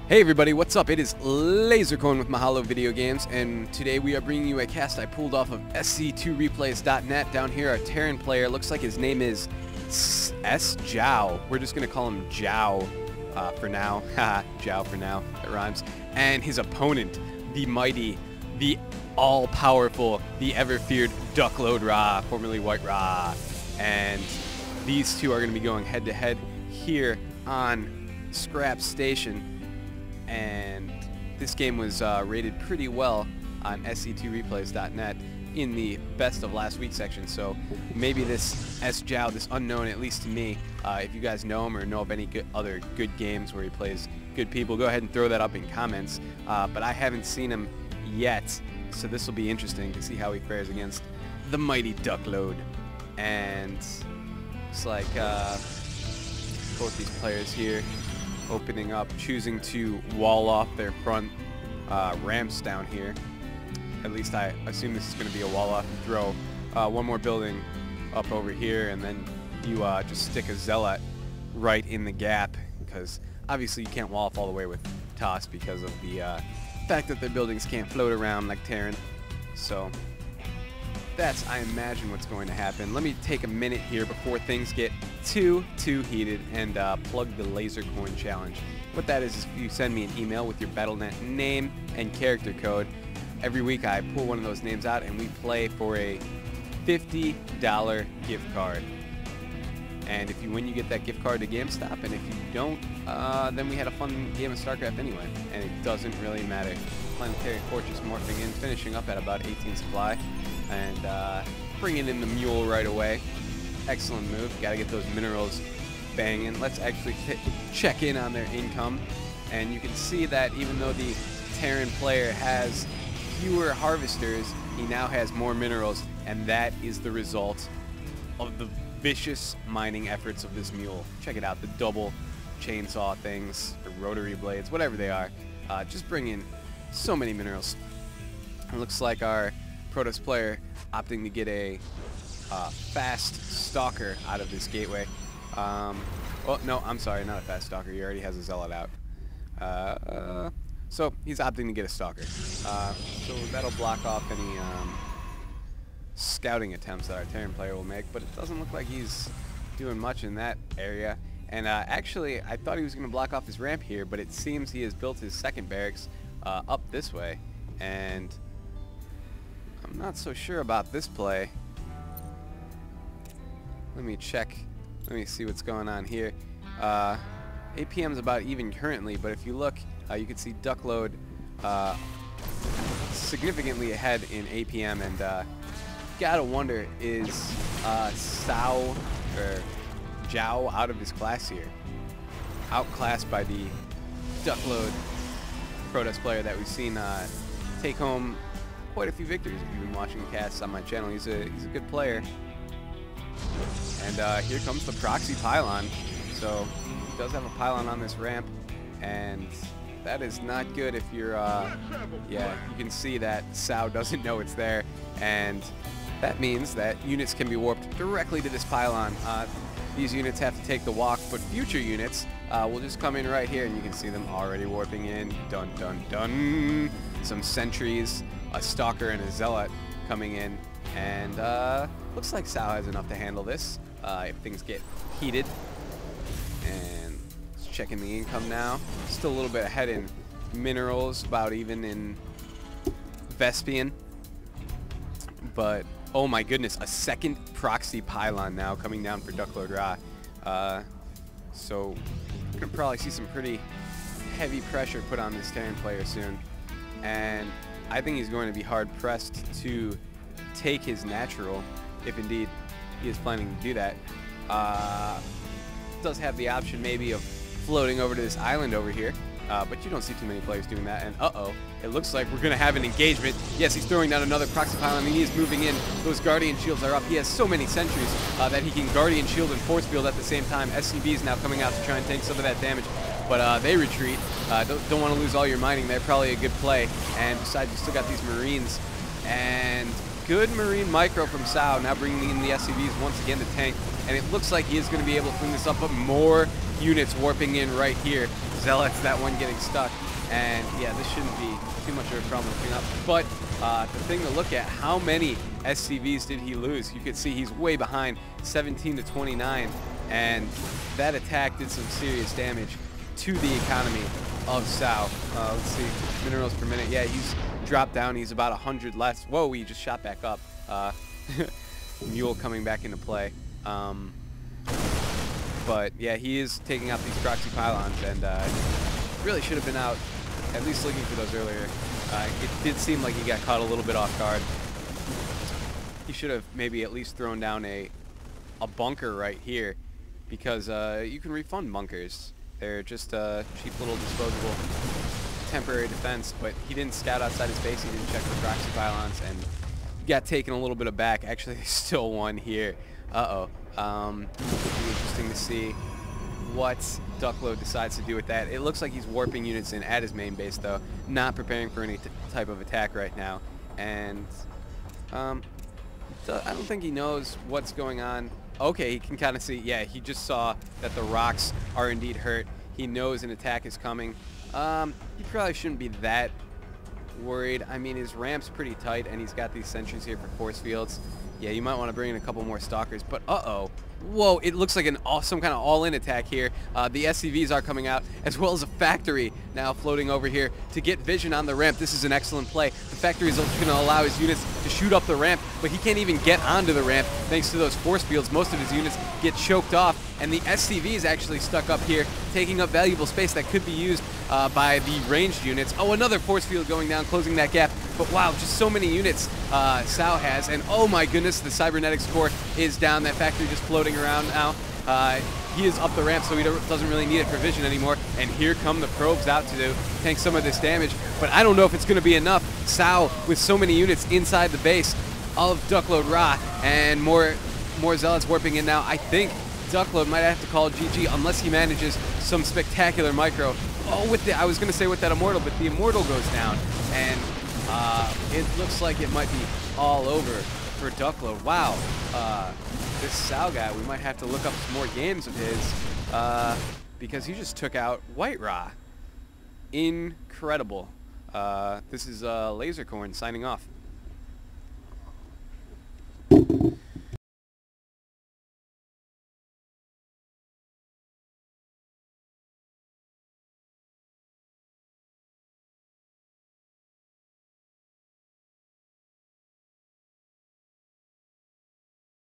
Hey everybody, what's up? It is Lasercorn with Mahalo Video Games, and today we are bringing you a cast I pulled off of SjoWreplays.net. Down here, our Terran player, looks like his name is SjoW. We're just going to call him JOW for now. Haha, JOW for now. That rhymes. And his opponent, the mighty, the all-powerful, the ever-feared DuckloadRa, formerly White-Ra. And these two are going to be going head-to-head here on Scrap Station. And this game was rated pretty well on SjoWreplays.net in the best of last week section, so maybe this SjoW, this unknown, at least to me, if you guys know him or know of any other good games where he plays good people, go ahead and throw that up in comments, but I haven't seen him yet, so this will be interesting to see how he fares against the mighty Duckload. And looks like both these players here opening up, choosing to wall off their front ramps down here. At least I assume this is going to be a wall off. You throw one more building up over here, and then you just stick a zealot right in the gap, because obviously you can't wall off all the way with toss because of the fact that their buildings can't float around like Terran. So that's, I imagine, what's going to happen. Let me take a minute here before things get too heated and plug the Lasercorn challenge. What that is if you send me an email with your Battle.net name and character code. Every week I pull one of those names out and we play for a $50 gift card. And if you win, you get that gift card to GameStop, and if you don't, then we had a fun game of StarCraft anyway, and it doesn't really matter. Planetary Fortress morphing in, finishing up at about 18 supply, and bringing in the mule right away. Excellent move. Gotta get those minerals banging. Let's actually check in on their income, and you can see that even though the Terran player has fewer harvesters, he now has more minerals, and that is the result of the vicious mining efforts of this mule. Check it out, the double chainsaw things, or rotary blades, whatever they are, just bring in so many minerals. It looks like our Protoss player opting to get a fast stalker out of this gateway. Well, no, I'm sorry, not a fast stalker. He already has a zealot out. So he's opting to get a stalker. So that'll block off any scouting attempts that our Terran player will make, but it doesn't look like he's doing much in that area. And actually, I thought he was going to block off his ramp here, but it seems he has built his second barracks up this way, and I'm not so sure about this play. Let me check. Let me see what's going on here. APM's about even currently, but if you look, you can see Duckload significantly ahead in APM, and gotta wonder, is SjoW or JOW out of his class here? Outclassed by the Duckload Protoss player that we've seen take home quite a few victories. If you've been watching the casts on my channel, he's a good player. And here comes the proxy pylon. So he does have a pylon on this ramp, and that is not good if you're, yeah, you can see that SjoW doesn't know it's there, and that means that units can be warped directly to this pylon. These units have to take the walk, but future units will just come in right here, and you can see them already warping in. Dun dun dun. Some sentries, a stalker, and a zealot coming in, and looks like SjoW has enough to handle this if things get heated. And let's check in the income now. Still a little bit ahead in minerals, about even in Vespian, but oh my goodness, a second proxy pylon now coming down for DuckloadRa. So we're going to probably see some pretty heavy pressure put on this Terran player soon. And I think he's going to be hard-pressed to take his natural, if indeed he is planning to do that. Does have the option maybe of floating over to this island over here. But you don't see too many players doing that, and uh-oh, it looks like we're going to have an engagement. Yes, he's throwing down another proxy pylon, and he is moving in. Those Guardian Shields are up. He has so many sentries that he can Guardian Shield and Force Field at the same time. SCV is now coming out to try and take some of that damage, but they retreat. Don't want to lose all your mining there. Probably a good play, and besides, you still got these Marines, and good Marine micro from SjoW, now bringing in the SCVs once again to tank, and it looks like he is going to be able to clean this up, but more units warping in right here. Zealots, that one getting stuck. And yeah, this shouldn't be too much of a problem to clean up. But the thing to look at, how many SCVs did he lose? You could see he's way behind, 17 to 29. And that attack did some serious damage to the economy of SjoW. Let's see, minerals per minute. Yeah, he's dropped down. He's about 100 less. Whoa, he just shot back up. Mule coming back into play. But yeah, he is taking out these proxy pylons, and really should have been out at least looking for those earlier. It did seem like he got caught a little bit off guard. He should have maybe at least thrown down a bunker right here, because you can refund bunkers. They're just cheap little disposable temporary defense, but he didn't scout outside his base. He didn't check for proxy pylons, and got taken a little bit aback. Actually, they still won here. It'll be interesting to see what Duckload decides to do with that. It looks like he's warping units in at his main base, though, not preparing for any type of attack right now. And I don't think he knows what's going on. Okay, he can kind of see. Yeah, he just saw that the rocks are indeed hurt. He knows an attack is coming. He probably shouldn't be that worried. I mean, his ramp's pretty tight, and he's got these sentries here for force fields. Yeah, you might want to bring in a couple more stalkers, but whoa, it looks like some kind of all-in attack here. The SCVs are coming out, as well as a factory now floating over here to get vision on the ramp. This is an excellent play. The factory is going to allow his units to shoot up the ramp, but he can't even get onto the ramp thanks to those force fields. Most of his units get choked off, and the SCV is actually stuck up here, taking up valuable space that could be used by the ranged units. Oh, another force field going down, closing that gap. But wow, just so many units SjoW has, and oh my goodness, the cybernetics core is down. That factory just floating around now. He is up the ramp, so he doesn't really need it for vision anymore. And here come the probes out to tank some of this damage. But I don't know if it's going to be enough. SjoW with so many units inside the base of DuckloadRa, and more zealots warping in now. I think Duckload might have to call GG unless he manages some spectacular micro. Oh, I was going to say with that immortal, but the immortal goes down, and it looks like it might be all over for Duckload. Wow, this SjoW guy, we might have to look up some more games of his, because he just took out WhiteRa. Incredible. This is Lasercorn signing off.